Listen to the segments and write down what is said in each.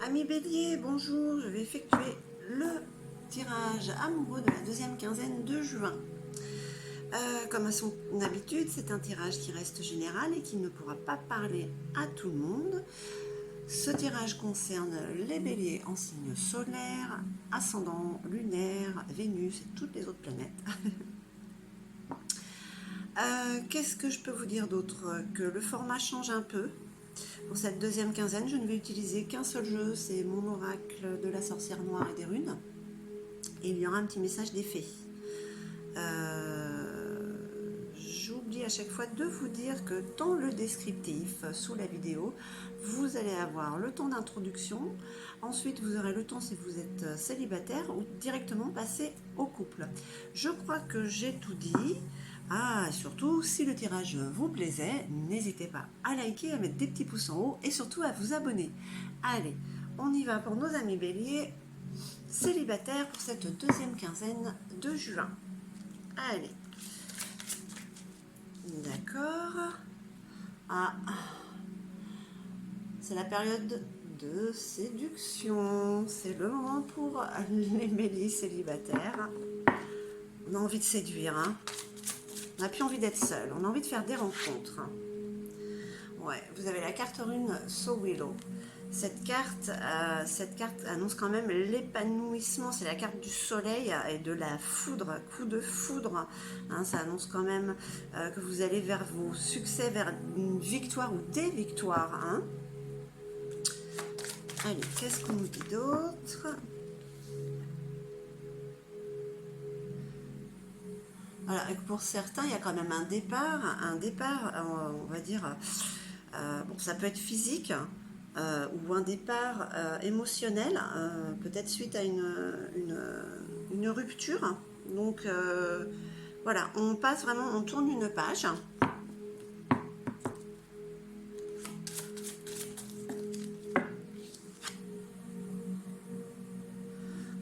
Amis Bélier, bonjour, je vais effectuer le tirage amoureux de la deuxième quinzaine de juin. Comme à son habitude, c'est un tirage qui reste général et qui ne pourra pas parler à tout le monde. Ce tirage concerne les béliers en signe solaire, ascendant, lunaire, Vénus et toutes les autres planètes. Qu'est-ce que je peux vous dire d'autre? Que le format change un peu. Pour cette deuxième quinzaine, je ne vais utiliser qu'un seul jeu, c'est mon oracle de la sorcière noire et des runes. Et il y aura un petit message d'effet. J'oublie à chaque fois de vous dire que dans le descriptif sous la vidéo, vous allez avoir le temps d'introduction. Ensuite, vous aurez le temps, si vous êtes célibataire, ou directement passer au couple. Je crois que j'ai tout dit. Ah, surtout, si le tirage vous plaisait, n'hésitez pas à liker, à mettre des petits pouces en haut et surtout à vous abonner. Allez, on y va pour nos amis béliers célibataires pour cette deuxième quinzaine de juin. Allez. D'accord. Ah. C'est la période de séduction. C'est le moment pour les béliers célibataires. On a envie de séduire, hein. On n'a plus envie d'être seul, on a envie de faire des rencontres. Ouais, vous avez la carte rune So Willow. Cette carte annonce quand même l'épanouissement. C'est la carte du soleil et de la foudre, coup de foudre. Hein, ça annonce quand même que vous allez vers vos succès, vers une victoire ou des victoires. Hein. Allez, qu'est-ce qu'on nous dit d'autre? Voilà, et pour certains, il y a quand même un départ, on va dire, bon, ça peut être physique, ou un départ émotionnel, peut-être suite à une rupture. Donc voilà, on passe vraiment, on tourne une page.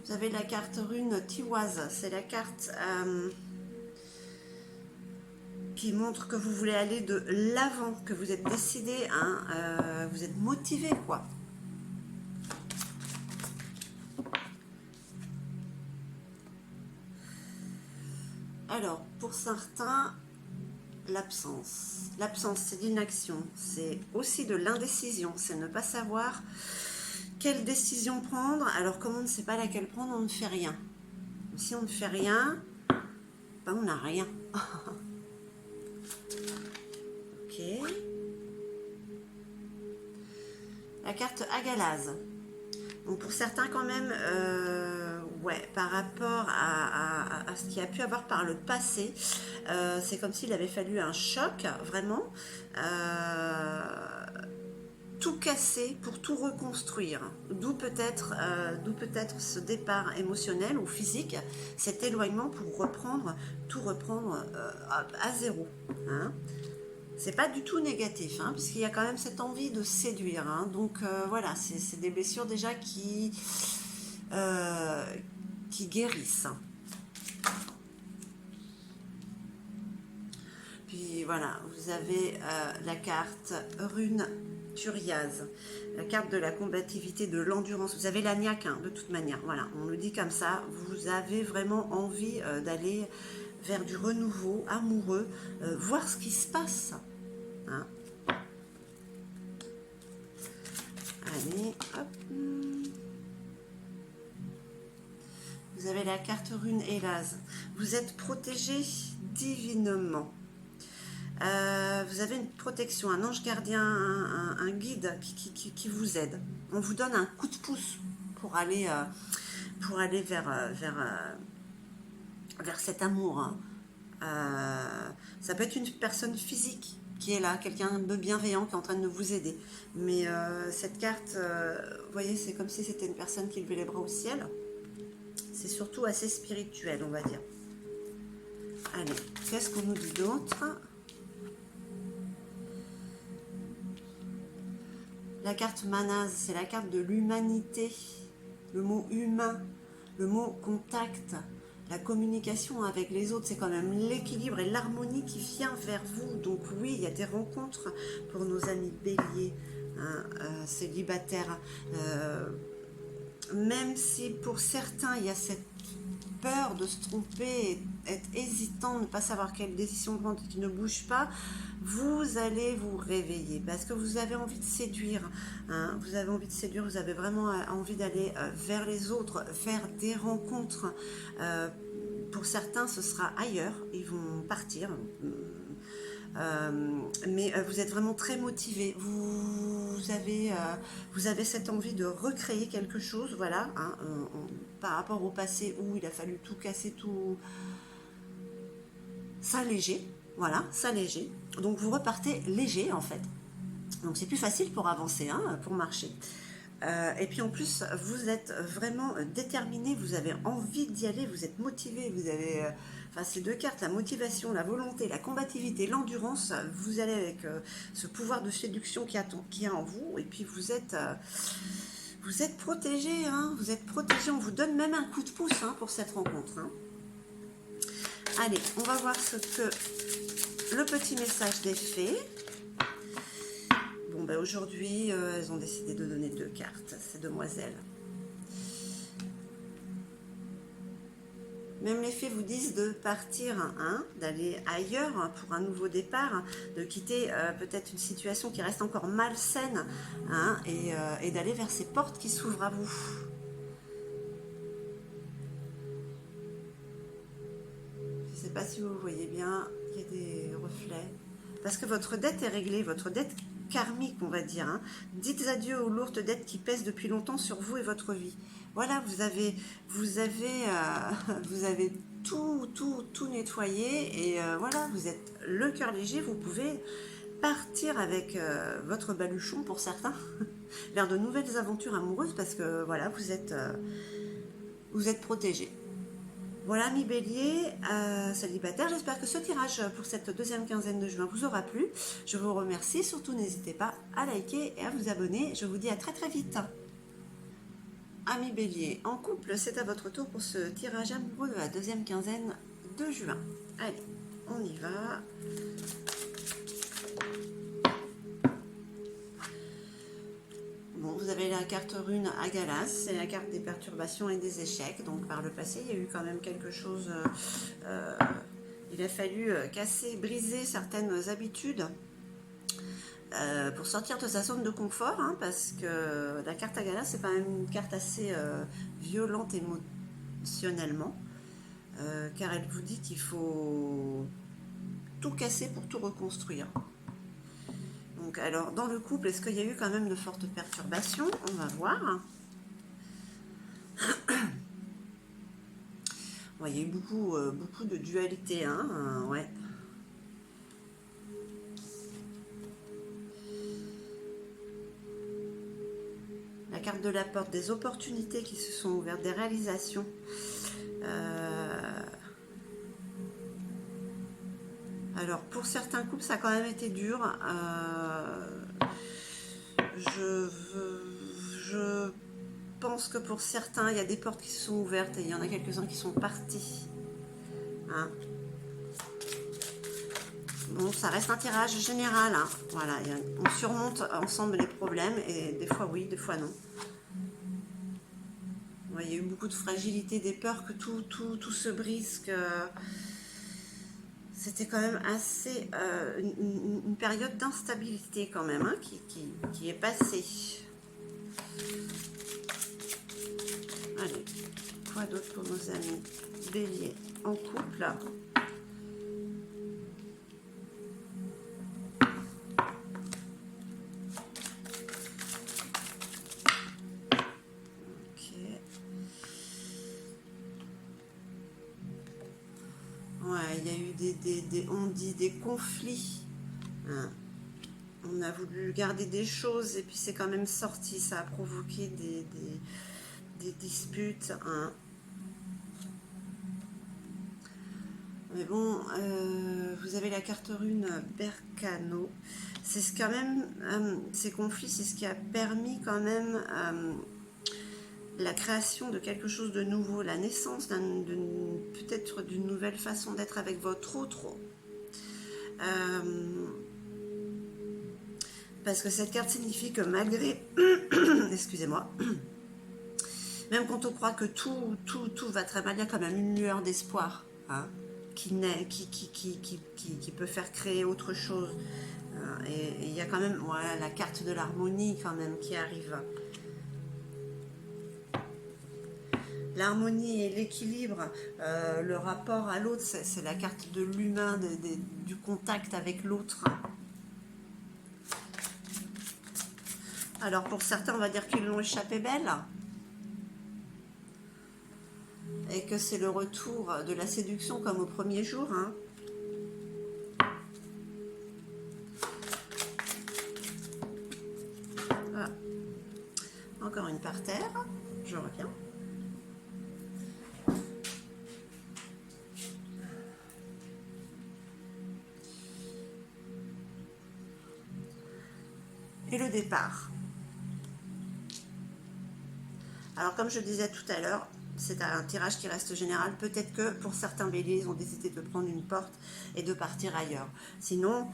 Vous avez la carte rune Tiwaz, c'est la carte qui montre que vous voulez aller de l'avant, que vous êtes décidé, hein, vous êtes motivé, quoi. Alors, pour certains, l'absence. L'absence, c'est l'inaction. C'est aussi de l'indécision. C'est ne pas savoir quelle décision prendre. Alors, comme on ne sait pas laquelle prendre, on ne fait rien. Si on ne fait rien, ben on n'a rien. Ok. La carte Agalaz. Donc pour certains quand même, ouais, par rapport à ce qu'il y a pu avoir par le passé, c'est comme s'il avait fallu un choc, vraiment, tout casser pour tout reconstruire. D'où peut-être ce départ émotionnel ou physique, cet éloignement pour reprendre, tout reprendre à zéro. Hein. C'est pas du tout négatif, hein, parce qu'il y a quand même cette envie de séduire. Hein, donc voilà, c'est des blessures déjà euh, qui guérissent. Puis voilà, vous avez la carte rune Turiaz, la carte de la combativité, de l'endurance. Vous avez la niaque, hein, de toute manière. Voilà, on le dit comme ça. Vous avez vraiment envie d'aller vers du renouveau amoureux, voir ce qui se passe. Hein. Allez, hop. Vous avez la carte rune Hélaz. Vous êtes protégé divinement. Vous avez une protection, un ange gardien, un guide qui vous aide. On vous donne un coup de pouce pour aller vers cet amour. Hein. Ça peut être une personne physique qui est là, quelqu'un de bienveillant qui est en train de vous aider. Mais cette carte, vous voyez, c'est comme si c'était une personne qui levait les bras au ciel. C'est surtout assez spirituel, on va dire. Allez, qu'est-ce qu'on nous dit d'autre? La carte Manaz, c'est la carte de l'humanité. Le mot humain, le mot contact, la communication avec les autres, c'est quand même l'équilibre et l'harmonie qui vient vers vous. Donc oui, il y a des rencontres pour nos amis béliers. hein, célibataire. Même si pour certains, il y a cette peur de se tromper, être hésitant, ne pas savoir quelle décision prendre, qui ne bouge pas, vous allez vous réveiller parce que vous avez envie de séduire, hein, vous avez envie de séduire, vous avez vraiment envie d'aller vers les autres, faire des rencontres. Pour certains, ce sera ailleurs, ils vont partir. Mais vous êtes vraiment très motivé. Vous avez cette envie de recréer quelque chose, voilà, hein, par rapport au passé où il a fallu tout casser, tout s'alléger. Voilà, s'alléger. Donc vous repartez léger en fait. Donc c'est plus facile pour avancer, hein, pour marcher. Et puis en plus, vous êtes vraiment déterminé, vous avez envie d'y aller, vous êtes motivé, vous avez, enfin ces deux cartes, la motivation, la volonté, la combativité, l'endurance, vous allez avec ce pouvoir de séduction qui a en vous, et puis vous êtes protégé, hein, vous êtes protégé, on vous donne même un coup de pouce, hein, pour cette rencontre. Hein. Allez, on va voir ce que le petit message des fées. Bon, ben aujourd'hui, elles ont décidé de donner deux cartes, ces demoiselles. Même les fées vous disent de partir, hein, d'aller ailleurs pour un nouveau départ, de quitter peut-être une situation qui reste encore malsaine, hein, et d'aller vers ces portes qui s'ouvrent à vous. Je ne sais pas si vous voyez bien, il y a des reflets. Parce que votre dette est réglée, votre dette karmique, on va dire. Hein. Dites adieu aux lourdes dettes qui pèsent depuis longtemps sur vous et votre vie. Voilà, vous avez tout nettoyé et voilà, vous êtes le cœur léger, vous pouvez partir avec votre baluchon pour certains vers de nouvelles aventures amoureuses parce que voilà, vous êtes protégé. Voilà, mi bélier, célibataire, j'espère que ce tirage pour cette deuxième quinzaine de juin vous aura plu. Je vous remercie, surtout n'hésitez pas à liker et à vous abonner. Je vous dis à très très vite. Amis bélier, en couple, c'est à votre tour pour ce tirage amoureux de la deuxième quinzaine de juin. Allez, on y va. Bon, vous avez la carte rune à Galas, c'est la carte des perturbations et des échecs. Donc par le passé, il y a eu quand même quelque chose. Il a fallu casser, briser certaines habitudes pour sortir de sa zone de confort, hein, parce que la carte à Galas, c'est quand même une carte assez violente émotionnellement, car elle vous dit qu'il faut tout casser pour tout reconstruire. Donc, alors, dans le couple, est-ce qu'il y a eu quand même de fortes perturbations? On va voir. Ouais, il y a eu beaucoup de dualité, hein, ouais. La carte de la porte, des opportunités qui se sont ouvertes, des réalisations. Alors, pour certains couples, ça a quand même été dur. Je pense que pour certains, il y a des portes qui se sont ouvertes et il y en a quelques-uns qui sont partis. Hein. Bon, ça reste un tirage général. Hein. Voilà, on surmonte ensemble les problèmes et des fois oui, des fois non. Ouais, il y a eu beaucoup de fragilité, des peurs que tout se brise, que c'était quand même assez une période d'instabilité quand même, hein, qui est passée. Allez, quoi d'autre pour nos amis béliers en couple? Il y a eu on dit des conflits. Hein. On a voulu garder des choses et puis c'est quand même sorti. Ça a provoqué des disputes. Hein. Mais bon, vous avez la carte rune Berkano. C'est ce quand même, ces conflits, c'est ce qui a permis quand même la création de quelque chose de nouveau, la naissance peut-être d'une nouvelle façon d'être avec votre autre. Parce que cette carte signifie que malgré, excusez-moi, même quand on croit que tout va très mal, il y a quand même une lueur d'espoir, hein, qui naît, qui peut faire créer autre chose. Hein, et il y a quand même voilà, la carte de l'harmonie quand même qui arrive. L'harmonie et l'équilibre, le rapport à l'autre, c'est la carte de l'humain, du contact avec l'autre. Alors pour certains, on va dire qu'ils l'ont échappé belle. Et que c'est le retour de la séduction comme au premier jour. Hein. Voilà. Encore une par terre. Je reviens. Et le départ. Alors comme je disais tout à l'heure, c'est un tirage qui reste général. Peut-être que pour certains béliers, ils ont décidé de prendre une porte et de partir ailleurs. Sinon,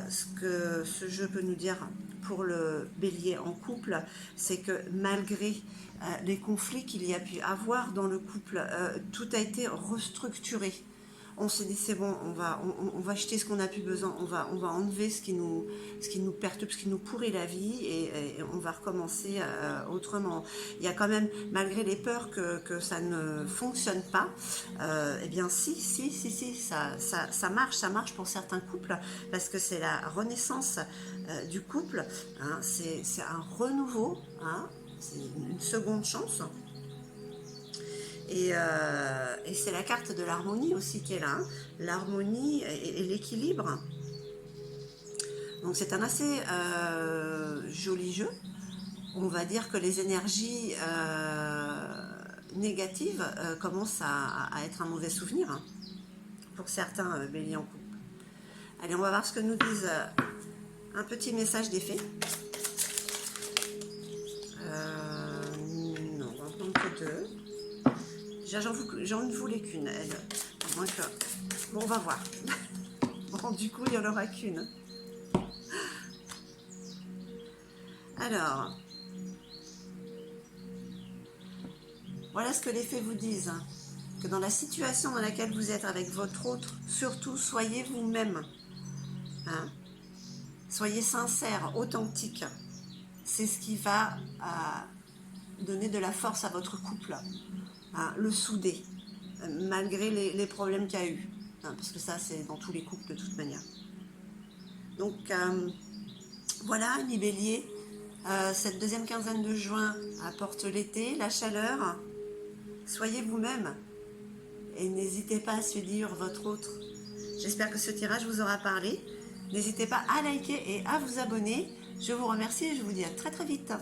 ce que ce jeu peut nous dire pour le bélier en couple, c'est que malgré les conflits qu'il y a pu avoir dans le couple, tout a été restructuré. On s'est dit c'est bon, on va acheter ce qu'on a plus besoin, on va enlever ce qui nous perturbe, ce qui nous pourrit la vie et on va recommencer autrement. Il y a quand même, malgré les peurs que ça ne fonctionne pas, eh bien si, ça marche pour certains couples parce que c'est la renaissance du couple, hein, c'est un renouveau, hein, c'est une seconde chance. Et c'est la carte de l'harmonie aussi qui est là, hein. L'harmonie et l'équilibre. Donc c'est un assez joli jeu. On va dire que les énergies négatives commencent à être un mauvais souvenir, hein, pour certains béliers en couple. Allez, on va voir ce que nous disent un petit message d'effet. Non, on va en prendre que deux. J'en ne voulais qu'une, elle. Moins que... Bon, on va voir. Bon, du coup, il n'y en aura qu'une. Alors, voilà ce que les fées vous disent. Que dans la situation dans laquelle vous êtes avec votre autre, surtout, soyez vous-même. Hein? Soyez sincère, authentique. C'est ce qui va donner de la force à votre couple. Hein, le souder, malgré les problèmes qu'il y a eu. Hein, parce que ça, c'est dans tous les couples de toute manière. Donc, voilà, les béliers. Cette deuxième quinzaine de juin apporte l'été, la chaleur. Soyez vous-même. Et n'hésitez pas à suivre votre autre. J'espère que ce tirage vous aura parlé. N'hésitez pas à liker et à vous abonner. Je vous remercie et je vous dis à très très vite.